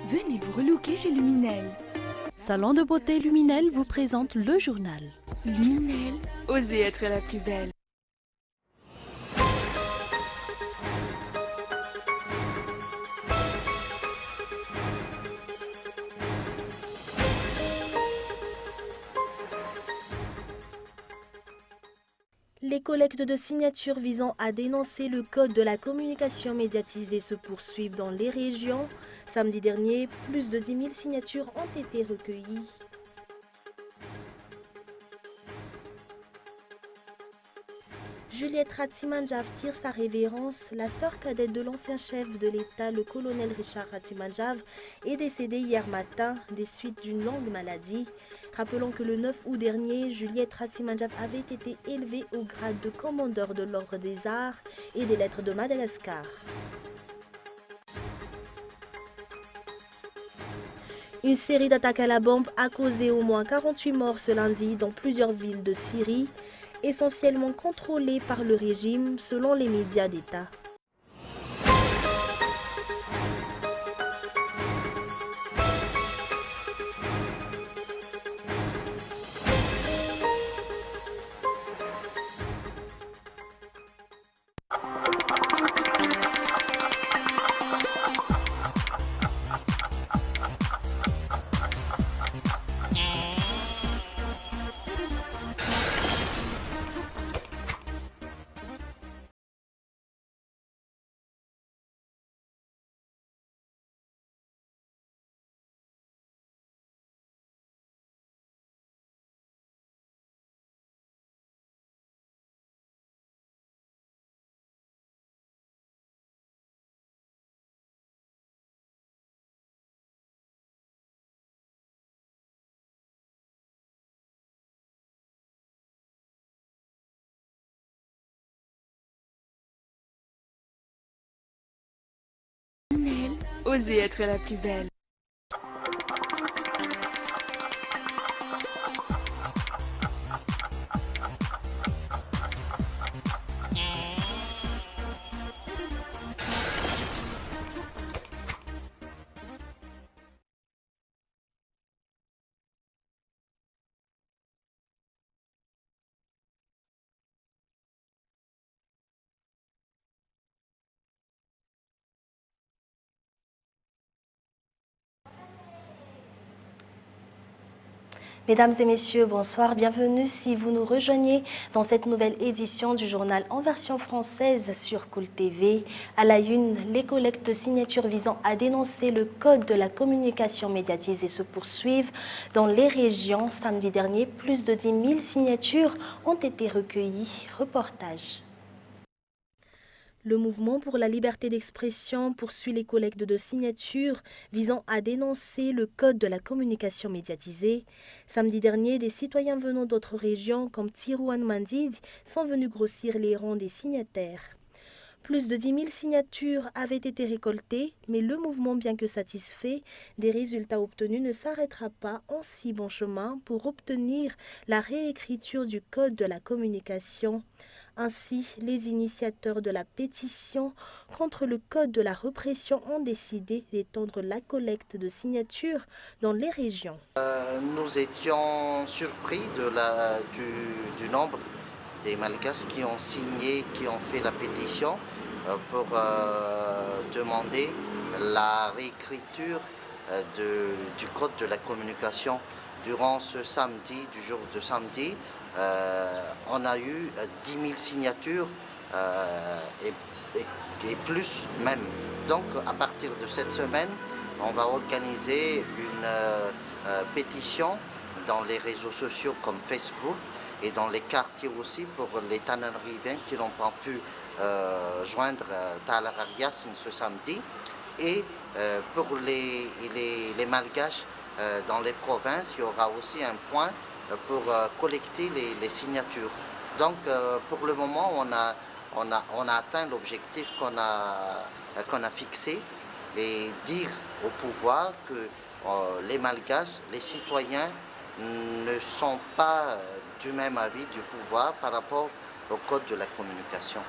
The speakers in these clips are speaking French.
Venez vous relooker chez Luminel. Salon de beauté Luminel vous présente le journal. Luminel, osez être la plus belle. Les collectes de signatures visant à dénoncer le code de la communication médiatisée se poursuivent dans les régions. Samedi dernier, plus de 10 000 signatures ont été recueillies. Juliette Ratsimanjave tire sa révérence. La sœur cadette de l'ancien chef de l'État, le colonel Richard Ratsimanjave, est décédée hier matin des suites d'une longue maladie. Rappelons que le 9 août dernier, Juliette Ratsimanjave avait été élevée au grade de commandeur de l'Ordre des Arts et des Lettres de Madagascar. Une série d'attaques à la bombe a causé au moins 48 morts ce lundi dans plusieurs villes de Syrie, essentiellement contrôlées par le régime selon les médias d'État. Luminel, osez être la plus belle. Mesdames et messieurs, bonsoir, bienvenue si vous nous rejoignez dans cette nouvelle édition du journal en version française sur Cool TV. À la une, les collectes de signatures visant à dénoncer le code de la communication médiatisée se poursuivent dans les régions. Samedi dernier, plus de 10 000 signatures ont été recueillies. Reportage. Le mouvement pour la liberté d'expression poursuit les collectes de signatures visant à dénoncer le code de la communication médiatisée. Samedi dernier, des citoyens venant d'autres régions comme Tirouane Mandid sont venus grossir les rangs des signataires. Plus de 10 000 signatures avaient été récoltées, mais le mouvement, bien que satisfait des résultats obtenus, ne s'arrêtera pas en si bon chemin pour obtenir la réécriture du code de la communication. Ainsi, les initiateurs de la pétition contre le code de la répression ont décidé d'étendre la collecte de signatures dans les régions. Nous étions surpris du nombre des Malgaches qui ont signé, qui ont fait la pétition pour demander la réécriture du code de la communication. Durant ce samedi, du jour de samedi, on a eu 10 000 signatures et plus même. Donc à partir de cette semaine, on va organiser une pétition dans les réseaux sociaux comme Facebook et dans les quartiers aussi pour les Tananarivains qui n'ont pas pu joindre Talararias ce samedi. Et pour les Malgaches dans les provinces, il y aura aussi un point pour collecter les signatures. Donc pour le moment, on a atteint l'objectif qu'on a fixé et dire au pouvoir que les Malgaches, les citoyens ne sont pas du même avis du pouvoir par rapport au code de la communication.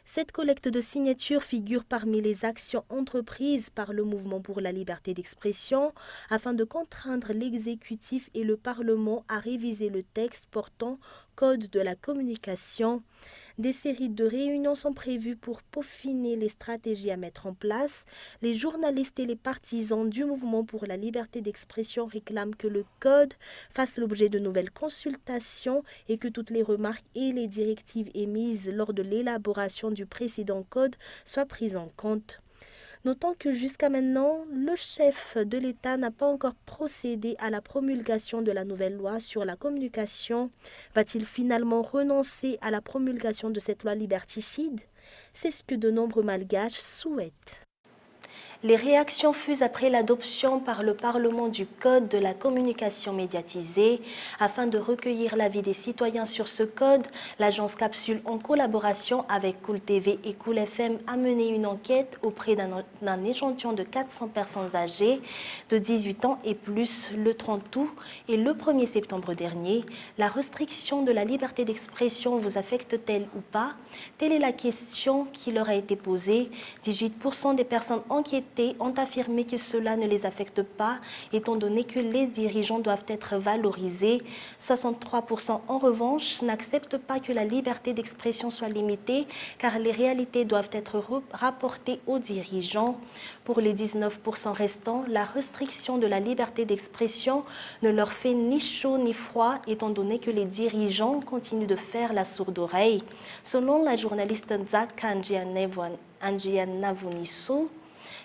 Cette collecte de signatures figure parmi les actions entreprises par le Mouvement pour la liberté d'expression afin de contraindre l'exécutif et le Parlement à réviser le texte portant Code de la communication. Des séries de réunions sont prévues pour peaufiner les stratégies à mettre en place. Les journalistes et les partisans du Mouvement pour la liberté d'expression réclament que le Code fasse l'objet de nouvelles consultations et que toutes les remarques et les directives émises lors de l'élaboration du précédent Code soient prises en compte. Notons que jusqu'à maintenant, le chef de l'État n'a pas encore procédé à la promulgation de la nouvelle loi sur la communication. Va-t-il finalement renoncer à la promulgation de cette loi liberticide? C'est ce que de nombreux Malgaches souhaitent. Les réactions fusent après l'adoption par le Parlement du Code de la communication médiatisée. Afin de recueillir l'avis des citoyens sur ce code, l'agence Capsule, en collaboration avec Cool TV et Cool FM, a mené une enquête auprès d'un échantillon de 400 personnes âgées de 18 ans et plus le 30 août et le 1er septembre dernier. La restriction de la liberté d'expression vous affecte-t-elle ou pas? Telle est la question qui leur a été posée. 18% des personnes enquêtées ont affirmé que cela ne les affecte pas, étant donné que les dirigeants doivent être valorisés. 63% en revanche n'acceptent pas que la liberté d'expression soit limitée, car les réalités doivent être rapportées aux dirigeants. Pour les 19% restants, la restriction de la liberté d'expression ne leur fait ni chaud ni froid, étant donné que les dirigeants continuent de faire la sourde oreille. Selon la journaliste Nzaka Njianavunisu,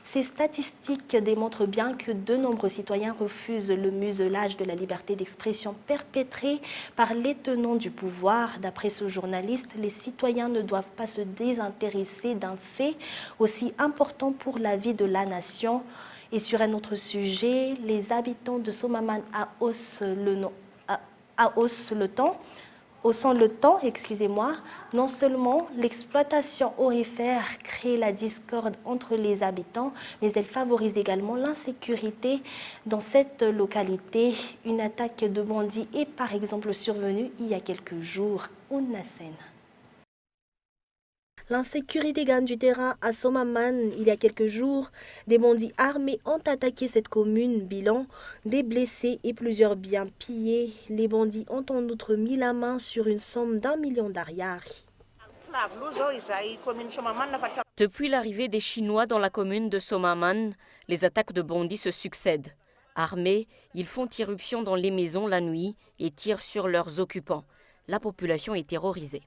ces statistiques démontrent bien que de nombreux citoyens refusent le muselage de la liberté d'expression perpétré par les tenants du pouvoir. D'après ce journaliste, les citoyens ne doivent pas se désintéresser d'un fait aussi important pour la vie de la nation. Et sur un autre sujet, les habitants de Somaman haussant le temps, non seulement l'exploitation aurifère crée la discorde entre les habitants, mais elle favorise également l'insécurité dans cette localité. Une attaque de bandits est par exemple survenue il y a quelques jours. Unnasen. L'insécurité gagne du terrain à Somaman. Il y a quelques jours, des bandits armés ont attaqué cette commune. Bilan, des blessés et plusieurs biens pillés. Les bandits ont en outre mis la main sur une somme d'1 million d'ariari. Depuis l'arrivée des Chinois dans la commune de Somaman, les attaques de bandits se succèdent. Armés, ils font irruption dans les maisons la nuit et tirent sur leurs occupants. La population est terrorisée.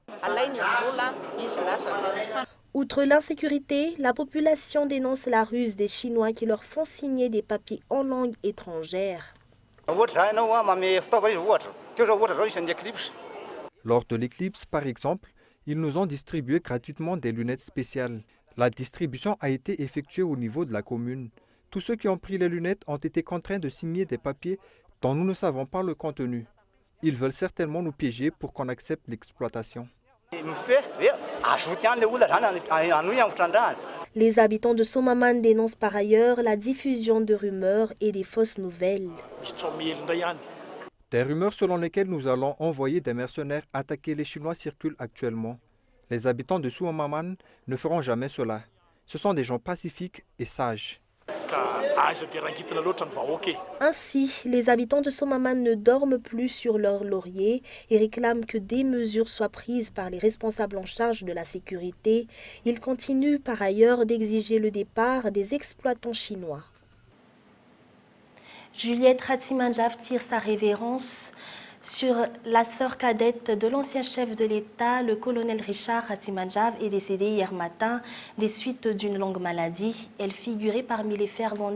Outre l'insécurité, la population dénonce la ruse des Chinois qui leur font signer des papiers en langue étrangère. Lors de l'éclipse, par exemple, ils nous ont distribué gratuitement des lunettes spéciales. La distribution a été effectuée au niveau de la commune. Tous ceux qui ont pris les lunettes ont été contraints de signer des papiers dont nous ne savons pas le contenu. Ils veulent certainement nous piéger pour qu'on accepte l'exploitation. Les habitants de Somaman dénoncent par ailleurs la diffusion de rumeurs et des fausses nouvelles. Des rumeurs selon lesquelles nous allons envoyer des mercenaires attaquer les Chinois circulent actuellement. Les habitants de Somaman ne feront jamais cela. Ce sont des gens pacifiques et sages. Ainsi, les habitants de Somaman ne dorment plus sur leur laurier et réclament que des mesures soient prises par les responsables en charge de la sécurité. Ils continuent par ailleurs d'exiger le départ des exploitants chinois. Juliette Ratsimanjaf tire sa révérence sur la sœur cadette de l'ancien chef de l'État, le colonel Richard Ratsimanjaf, est décédée hier matin des suites d'une longue maladie. Elle figurait parmi les fervents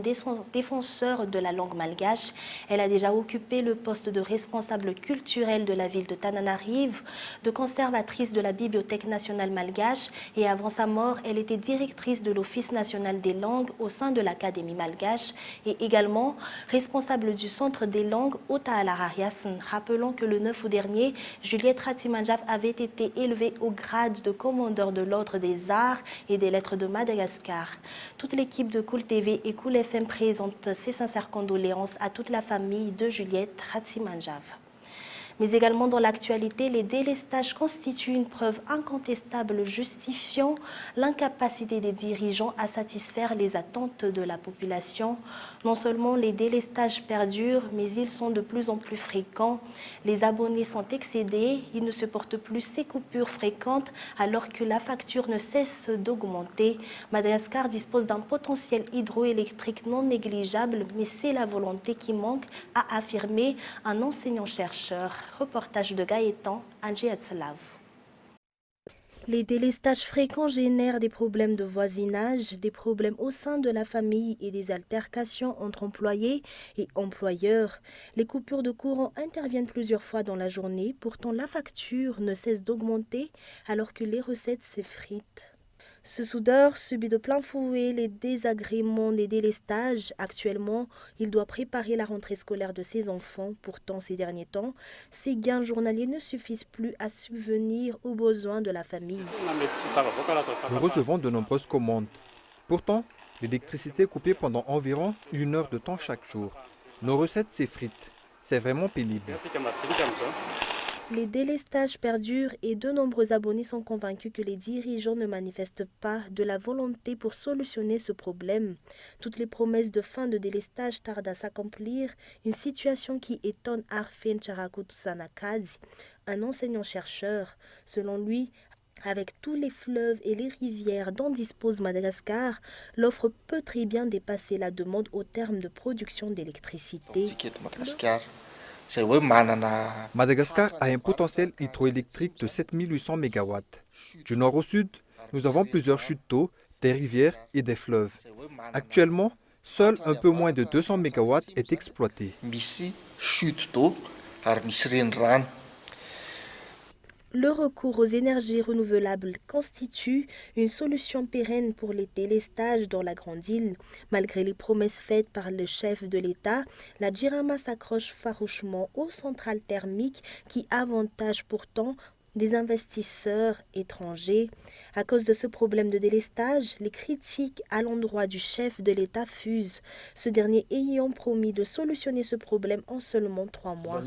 défenseurs de la langue malgache. Elle a déjà occupé le poste de responsable culturel de la ville de Tananarive, de conservatrice de la Bibliothèque nationale malgache et avant sa mort, elle était directrice de l'Office national des langues au sein de l'Académie malgache et également responsable du Centre des langues au Ta'alarariasan. Rappelons que le 9 août dernier, Juliette Ratsimanjaf avait été élevée au grade de commandeur de l'Ordre des Arts et des Lettres de Madagascar. Toute l'équipe de Cool TV et Cool FM présente ses sincères condoléances à toute la famille de Juliette Ratsimanjaf. Mais également dans l'actualité, les délestages constituent une preuve incontestable justifiant l'incapacité des dirigeants à satisfaire les attentes de la population. Non seulement les délestages perdurent, mais ils sont de plus en plus fréquents. Les abonnés sont excédés, ils ne supportent plus ces coupures fréquentes alors que la facture ne cesse d'augmenter. Madagascar dispose d'un potentiel hydroélectrique non négligeable, mais c'est la volonté qui manque, a affirmé un enseignant-chercheur. Reportage de Gaëtan Andjiatslav. Les délestages fréquents génèrent des problèmes de voisinage, des problèmes au sein de la famille et des altercations entre employés et employeurs. Les coupures de courant interviennent plusieurs fois dans la journée, pourtant la facture ne cesse d'augmenter alors que les recettes s'effritent. Ce soudeur subit de plein fouet les désagréments des délestages. Actuellement, il doit préparer la rentrée scolaire de ses enfants. Pourtant, ces derniers temps, ses gains journaliers ne suffisent plus à subvenir aux besoins de la famille. Nous recevons de nombreuses commandes. Pourtant, l'électricité est coupée pendant environ 1 heure de temps chaque jour. Nos recettes s'effritent. C'est vraiment pénible. Les délestages perdurent et de nombreux abonnés sont convaincus que les dirigeants ne manifestent pas de la volonté pour solutionner ce problème. Toutes les promesses de fin de délestage tardent à s'accomplir, une situation qui étonne Arfin Charakutusanakadzi, un enseignant-chercheur. Selon lui, avec tous les fleuves et les rivières dont dispose Madagascar, l'offre peut très bien dépasser la demande au terme de production d'électricité. Madagascar a un potentiel hydroélectrique de 7800 MW. Du nord au sud, nous avons plusieurs chutes d'eau, des rivières et des fleuves. Actuellement, seul un peu moins de 200 MW est exploité. Le recours aux énergies renouvelables constitue une solution pérenne pour les délestages dans la Grande Île. Malgré les promesses faites par le chef de l'État, la Djirama s'accroche farouchement aux centrales thermiques qui avantagent pourtant des investisseurs étrangers. À cause de ce problème de délestage, les critiques à l'endroit du chef de l'État fusent, ce dernier ayant promis de solutionner ce problème en seulement 3 mois.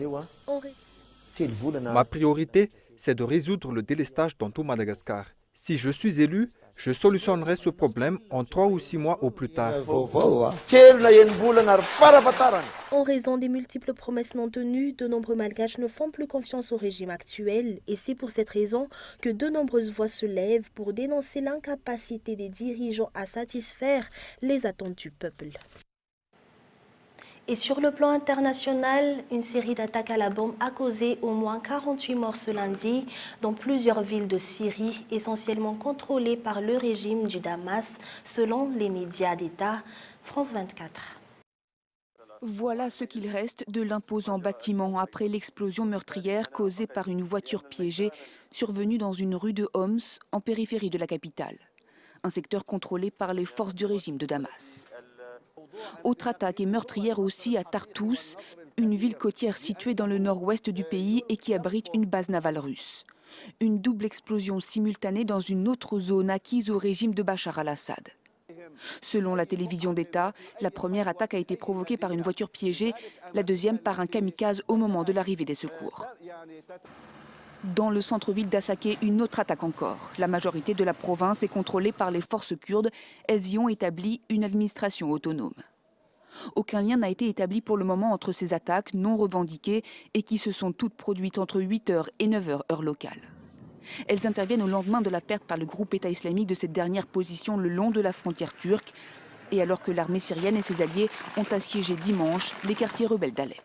Ma priorité, c'est de résoudre le délestage dans tout Madagascar. Si je suis élu, je solutionnerai ce problème en 3 ou 6 mois au plus tard. En raison des multiples promesses non tenues, de nombreux Malgaches ne font plus confiance au régime actuel et c'est pour cette raison que de nombreuses voix se lèvent pour dénoncer l'incapacité des dirigeants à satisfaire les attentes du peuple. Et sur le plan international, une série d'attaques à la bombe a causé au moins 48 morts ce lundi dans plusieurs villes de Syrie, essentiellement contrôlées par le régime du Damas, selon les médias d'État. France 24. Voilà ce qu'il reste de l'imposant bâtiment après l'explosion meurtrière causée par une voiture piégée survenue dans une rue de Homs, en périphérie de la capitale. Un secteur contrôlé par les forces du régime de Damas. Autre attaque et meurtrière aussi à Tartous, une ville côtière située dans le nord-ouest du pays et qui abrite une base navale russe. Une double explosion simultanée dans une autre zone acquise au régime de Bachar al-Assad. Selon la télévision d'État, la première attaque a été provoquée par une voiture piégée, la deuxième par un kamikaze au moment de l'arrivée des secours. Dans le centre-ville d'Assaké, une autre attaque encore. La majorité de la province est contrôlée par les forces kurdes. Elles y ont établi une administration autonome. Aucun lien n'a été établi pour le moment entre ces attaques non revendiquées et qui se sont toutes produites entre 8h et 9h heure locale. Elles interviennent au lendemain de la perte par le groupe État islamique de cette dernière position le long de la frontière turque et alors que l'armée syrienne et ses alliés ont assiégé dimanche les quartiers rebelles d'Alep.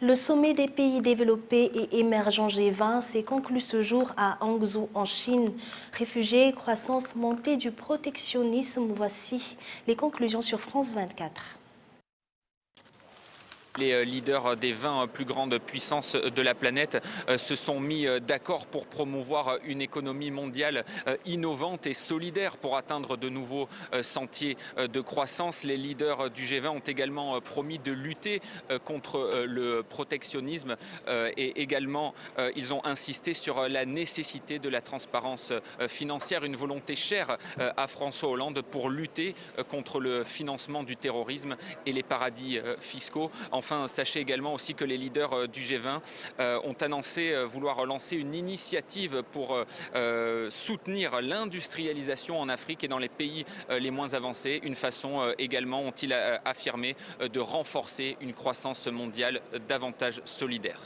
Le sommet des pays développés et émergents G20 s'est conclu ce jour à Hangzhou en Chine. Réfugiés, croissance, montée du protectionnisme, voici les conclusions sur France 24. Les leaders des 20 plus grandes puissances de la planète se sont mis d'accord pour promouvoir une économie mondiale innovante et solidaire pour atteindre de nouveaux sentiers de croissance. Les leaders du G20 ont également promis de lutter contre le protectionnisme et également ils ont insisté sur la nécessité de la transparence financière, une volonté chère à François Hollande pour lutter contre le financement du terrorisme et les paradis fiscaux. Enfin, enfin, sachez également aussi que les leaders du G20 ont annoncé vouloir lancer une initiative pour soutenir l'industrialisation en Afrique et dans les pays les moins avancés. Une façon également, ont-ils affirmé, de renforcer une croissance mondiale davantage solidaire.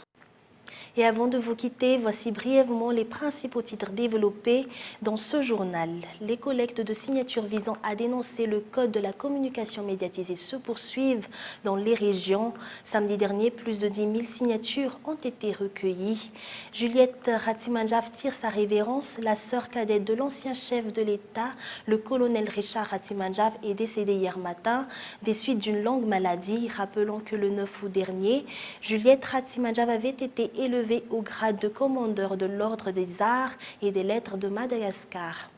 Et avant de vous quitter, voici brièvement les principaux titres développés dans ce journal. Les collectes de signatures visant à dénoncer le code de la communication médiatisée se poursuivent dans les régions. Samedi dernier, plus de 10 000 signatures ont été recueillies. Juliette Ratzimanjave tire sa révérence. La sœur cadette de l'ancien chef de l'État, le colonel Richard Ratzimanjave, est décédée hier matin des suites d'une longue maladie. Rappelons que le 9 août dernier, Juliette Ratzimanjave avait été élevée au grade de commandeur de l'Ordre des Arts et des Lettres de Madagascar.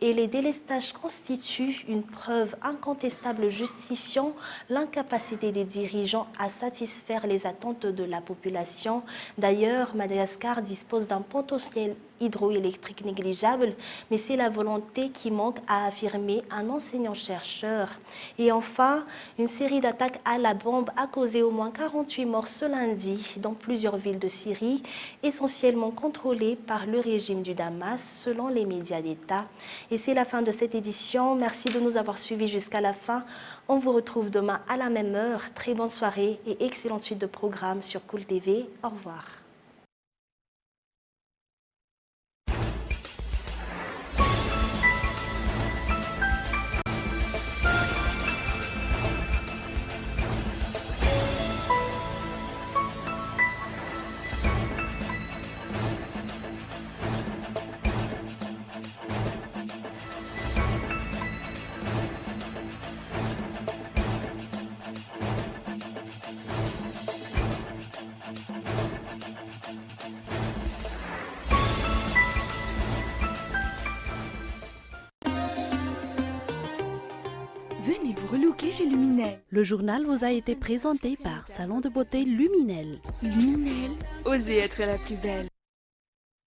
Et les délestages constituent une preuve incontestable justifiant l'incapacité des dirigeants à satisfaire les attentes de la population. D'ailleurs, Madagascar dispose d'un potentiel hydroélectrique négligeable, mais c'est la volonté qui manque, a affirmé un enseignant-chercheur. Et enfin, une série d'attaques à la bombe a causé au moins 48 morts ce lundi dans plusieurs villes de Syrie, essentiellement contrôlées par le régime du Damas, selon les médias d'État. Et c'est la fin de cette édition. Merci de nous avoir suivis jusqu'à la fin. On vous retrouve demain à la même heure. Très bonne soirée et excellente suite de programmes sur Cool TV. Au revoir. Venez vous relooker chez Luminel. Le journal vous a été présenté par Salon de beauté Luminel. Luminel, osez être la plus belle.